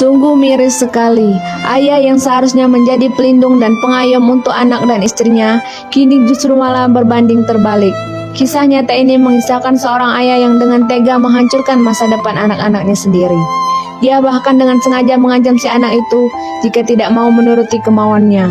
Sungguh miris sekali, ayah yang seharusnya menjadi pelindung dan pengayom untuk anak dan istrinya, kini justru malah berbanding terbalik. Kisah nyata ini mengisahkan seorang ayah yang dengan tega menghancurkan masa depan anak-anaknya sendiri. Dia bahkan dengan sengaja mengancam si anak itu jika tidak mau menuruti kemauannya.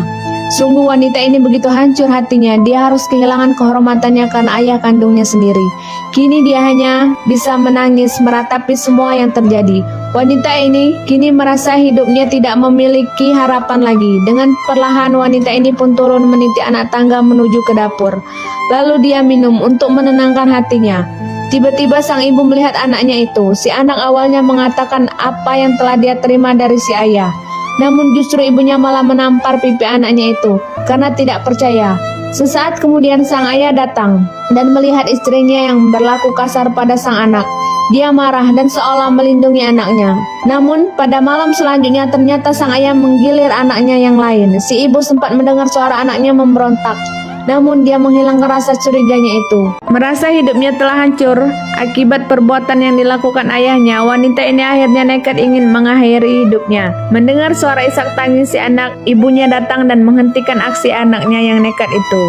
Sungguh wanita ini begitu hancur hatinya, dia harus kehilangan kehormatannya karena ayah kandungnya sendiri. Kini dia hanya bisa menangis meratapi semua yang terjadi. Wanita ini kini merasa hidupnya tidak memiliki harapan lagi. Dengan perlahan wanita ini pun turun meniti anak tangga menuju ke dapur. Lalu dia minum untuk menenangkan hatinya. Tiba-tiba sang ibu melihat anaknya itu. Si anak awalnya mengatakan apa yang telah dia terima dari si ayah. Namun justru ibunya malah menampar pipi anaknya itu karena tidak percaya. Sesaat kemudian sang ayah datang dan melihat istrinya yang berlaku kasar pada sang anak. Dia marah dan seolah melindungi anaknya. Namun pada malam selanjutnya ternyata sang ayah menggilir anaknya yang lain. Si ibu sempat mendengar suara anaknya memberontak. Namun dia menghilangkan rasa curiganya itu. Merasa hidupnya telah hancur akibat perbuatan yang dilakukan ayahnya, wanita ini akhirnya nekat ingin mengakhiri hidupnya. Mendengar suara isak tangis si anak, ibunya datang dan menghentikan aksi anaknya yang nekat itu.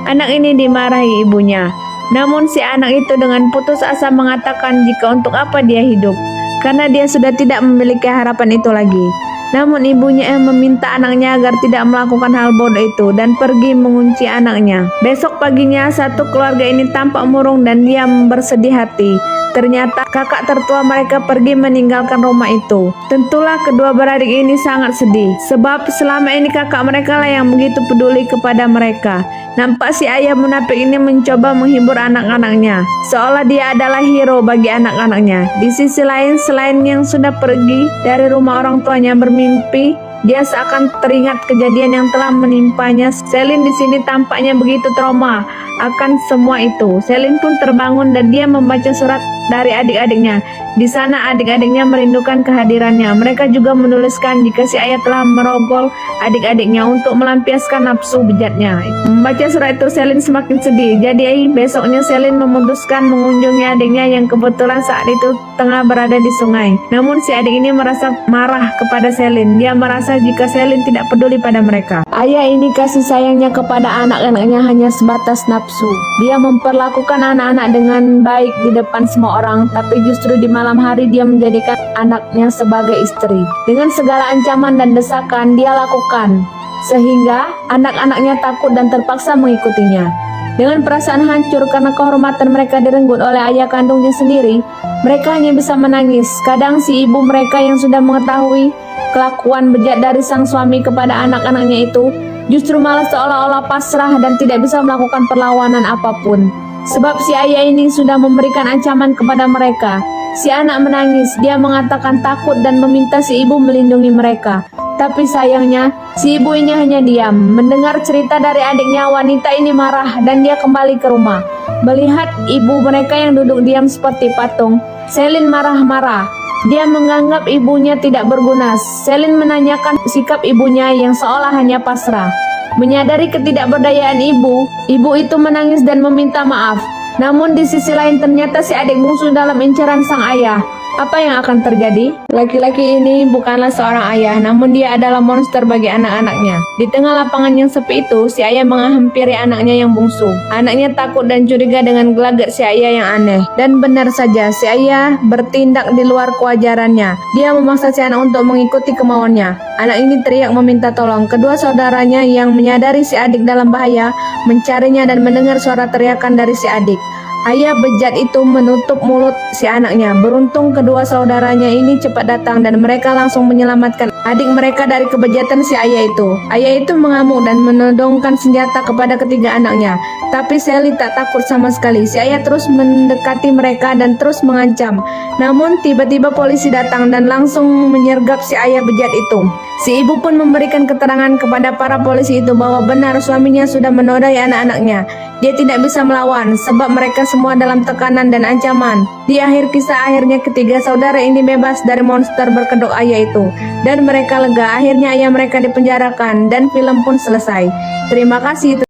Anak ini dimarahi ibunya. Namun si anak itu dengan putus asa mengatakan jika untuk apa dia hidup, karena dia sudah tidak memiliki harapan itu lagi. Namun ibunya yang meminta anaknya agar tidak melakukan hal bodoh itu dan pergi mengunci anaknya. Besok paginya satu keluarga ini tampak murung dan dia bersedih hati. Ternyata kakak tertua mereka pergi meninggalkan rumah itu. Tentulah kedua beradik ini sangat sedih, sebab selama ini kakak mereka lah yang begitu peduli kepada mereka. Nampak si ayah munafik ini mencoba menghibur anak-anaknya, seolah dia adalah hero bagi anak-anaknya. Di sisi lain, selain yang sudah pergi dari rumah orang tuanya bermimpi, dia seakan teringat kejadian yang telah menimpanya. Selin di sini tampaknya begitu trauma akan semua itu. Selin pun terbangun dan dia membaca surat dari adik-adiknya. Di sana adik-adiknya merindukan kehadirannya. Mereka juga menuliskan jika si ayah telah merogol adik-adiknya untuk melampiaskan nafsu bejatnya. Membaca surat itu Selin semakin sedih. Jadi besoknya Selin memutuskan mengunjungi adiknya yang kebetulan saat itu tengah berada di sungai. Namun si adik ini merasa marah kepada Selin. Dia merasa jika Selin tidak peduli pada mereka. Ayah ini kasih sayangnya kepada anak-anaknya hanya sebatas nafsu. Dia memperlakukan anak-anak dengan baik di depan semua orang, tapi justru di malam hari dia menjadikan anaknya sebagai istri. Dengan segala ancaman dan desakan dia lakukan, sehingga anak-anaknya takut dan terpaksa mengikutinya. Dengan perasaan hancur karena kehormatan mereka direnggut oleh ayah kandungnya sendiri, mereka hanya bisa menangis. Kadang si ibu mereka yang sudah mengetahui kelakuan bejat dari sang suami kepada anak-anaknya itu, justru malah seolah-olah pasrah dan tidak bisa melakukan perlawanan apapun. Sebab si ayah ini sudah memberikan ancaman kepada mereka. Si anak menangis, dia mengatakan takut dan meminta si ibu melindungi mereka. Tapi sayangnya, si ibu ini hanya diam. Mendengar cerita dari adiknya, wanita ini marah dan dia kembali ke rumah. Melihat ibu mereka yang duduk diam seperti patung, Selin marah-marah. Dia menganggap ibunya tidak berguna. Selin menanyakan sikap ibunya yang seolah hanya pasrah. Menyadari ketidakberdayaan ibu itu menangis dan meminta maaf. Namun di sisi lain ternyata si adik bungsu dalam incaran sang ayah. Apa yang akan terjadi? Laki-laki ini bukanlah seorang ayah, namun dia adalah monster bagi anak-anaknya. Di tengah lapangan yang sepi itu, si ayah menghampiri anaknya yang bungsu. Anaknya takut dan curiga dengan gelagat si ayah yang aneh. Dan benar saja, si ayah bertindak di luar kewajarannya. Dia memaksa si anak untuk mengikuti kemauannya. Anak ini teriak meminta tolong. Kedua saudaranya yang menyadari si adik dalam bahaya, mencarinya dan mendengar suara teriakan dari si adik. Ayah bejat itu menutup mulut si anaknya. Beruntung kedua saudaranya ini cepat datang dan mereka langsung menyelamatkan adik mereka dari kebejatan si ayah itu. Ayah itu mengamuk dan menodongkan senjata kepada ketiga anaknya. Tapi Selin tak takut sama sekali. Si ayah terus mendekati mereka dan terus mengancam. Namun tiba-tiba polisi datang dan langsung menyergap si ayah bejat itu. Si ibu pun memberikan keterangan kepada para polisi itu bahwa benar suaminya sudah menodai anak-anaknya. Dia tidak bisa melawan sebab mereka semua dalam tekanan dan ancaman. Di akhir kisah akhirnya ketiga saudara ini bebas dari monster berkedok ayah itu. Dan mereka lega, akhirnya ayah mereka dipenjarakan dan film pun selesai. Terima kasih.